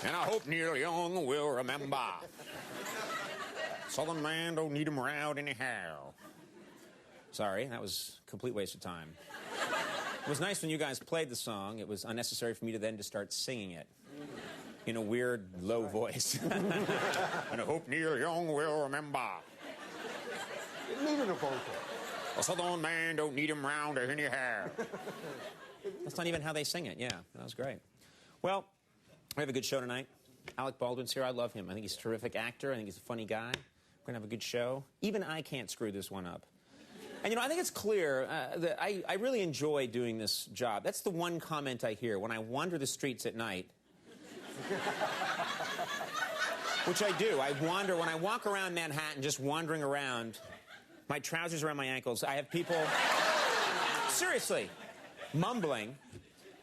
And I hope Neil Young will remember. Southern man don't need him around anyhow. Sorry, that was a complete waste of time. It was nice when you guys played the song. It was unnecessary for me to then to start singing it in a weird, low voice. And I hope Neil Young will remember. It needed a vocal. A Southern man don't need him round anyhow. That's not even how they sing it. Yeah, that was great. Well, we have a good show tonight. Alec Baldwin's here. I love him. I think he's a terrific actor. I think he's a funny guy. We're going to have a good show. Even I can't screw this one up. And, you know, I think it's clear that I really enjoy doing this job. That's the one comment I hear when I wander the streets at night. Which I do. I wander. When I walk around Manhattan, just wandering around, my trousers around my ankles, I have people, seriously, mumbling.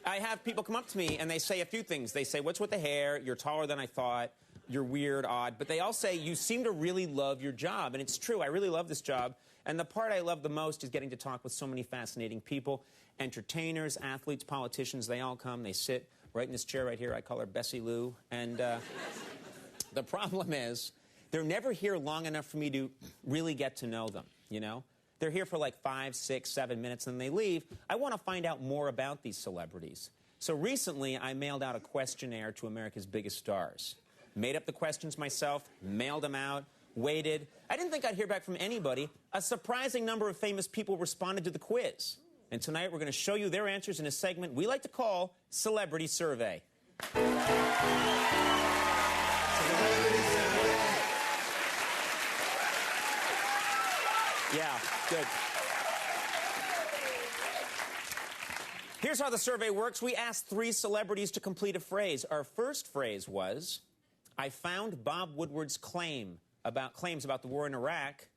I have people come up to me and they say a few things. They say, what's with the hair? You're taller than I thought. You're weird, odd. But they all say, you seem to really love your job. And it's true. I really love this job. And the part I love the most is getting to talk with so many fascinating people. Entertainers, athletes, politicians, they all come. They sit right in this chair right here. I call her Bessie Lou. And the problem is, they're never here long enough for me to really get to know them, you know? They're here for like 5, 6, 7 minutes, and then they leave. I want to find out more about these celebrities. So recently, I mailed out a questionnaire to America's Biggest Stars. Made up the questions myself, mailed them out, waited. I didn't think I'd hear back from anybody. A surprising number of famous people responded to the quiz. And tonight, we're going to show you their answers in a segment we like to call Celebrity Survey. Yeah, good. Here's how the survey works. We asked 3 celebrities to complete a phrase. Our first phrase was, I found Bob Woodward's claims about the war in Iraq.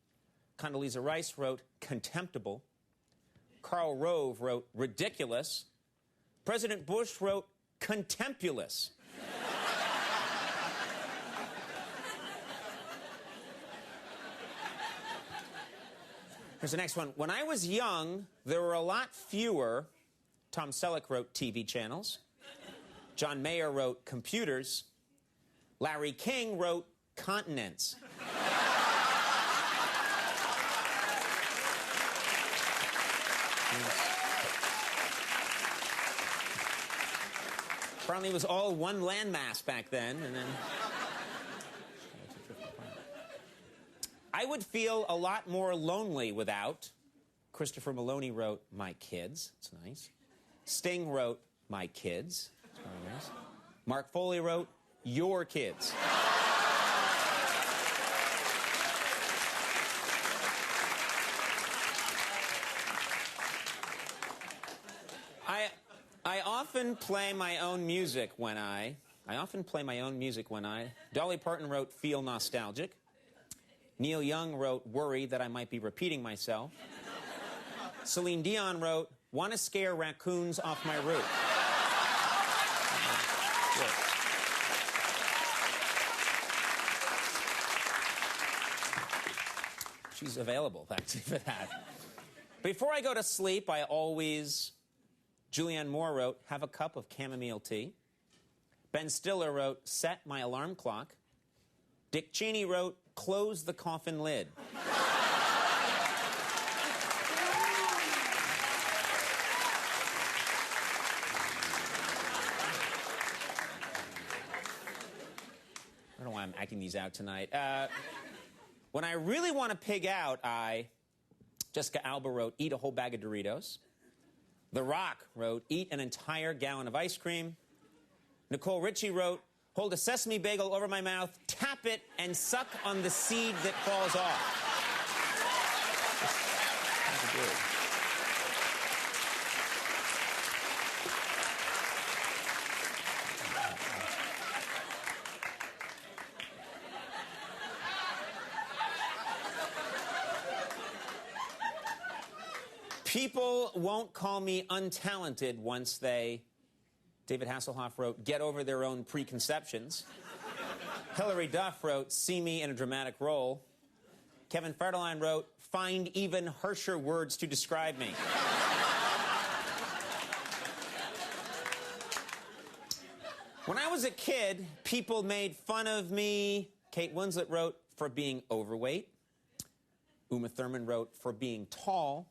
Condoleezza Rice wrote, contemptible. Karl Rove wrote, ridiculous. President Bush wrote, contemptuous. Here's the next one. When I was young, there were a lot fewer. Tom Selleck wrote TV channels. John Mayer wrote computers. Larry King wrote continents. Apparently it was all one landmass back then, and then... I would feel a lot more lonely without. Christopher Maloney wrote, my kids. It's nice. Sting wrote, my kids. It's very nice. Mark Foley wrote, your kids. I often play my own music when I... Dolly Parton wrote, feel nostalgic. Neil Young wrote, worry that I might be repeating myself. Celine Dion wrote, want to scare raccoons off my roof. She's available, actually, for that. Before I go to sleep, I always... Julianne Moore wrote, have a cup of chamomile tea. Ben Stiller wrote, set my alarm clock. Dick Cheney wrote, close the coffin lid. I don't know why I'm acting these out tonight. When I really want to pig out, Jessica Alba wrote, eat a whole bag of Doritos. The Rock wrote, eat an entire gallon of ice cream. Nicole Richie wrote, hold a sesame bagel over my mouth, tap it, and suck on the seed that falls off. People won't call me untalented once they... David Hasselhoff wrote, get over their own preconceptions. Hilary Duff wrote, see me in a dramatic role. Kevin Federline wrote, find even harsher words to describe me. When I was a kid, people made fun of me, Kate Winslet wrote, for being overweight. Uma Thurman wrote, for being tall.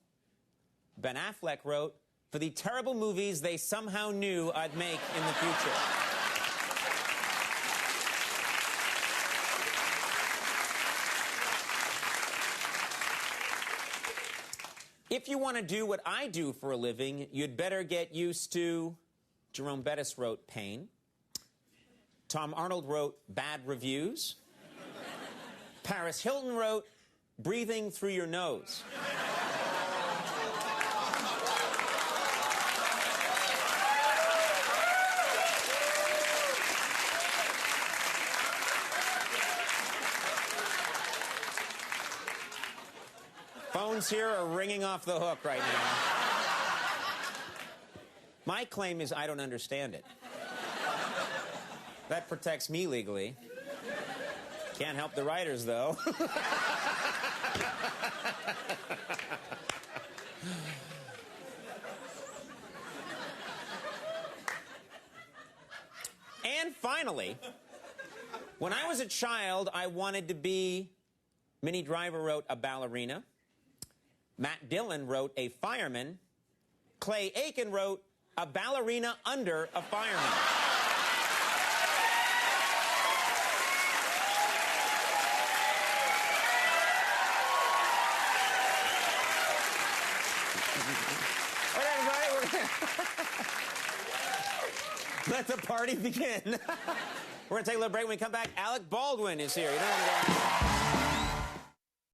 Ben Affleck wrote, for the terrible movies they somehow knew I'd make in the future. If you want to do what I do for a living, you'd better get used to, Jerome Bettis wrote, pain. Tom Arnold wrote, bad reviews. Paris Hilton wrote, breathing through your nose. Phones here are ringing off the hook right now. My claim is I don't understand it. That protects me legally. Can't help the writers, though. And finally, when I was a child, I wanted to be, Minnie Driver wrote, a ballerina. Matt Dillon wrote, a fireman. Clay Aiken wrote, a ballerina under a fireman. All right, everybody, let the party begin. We're going to take a little break. When we come back, Alec Baldwin is here. You don't want to go.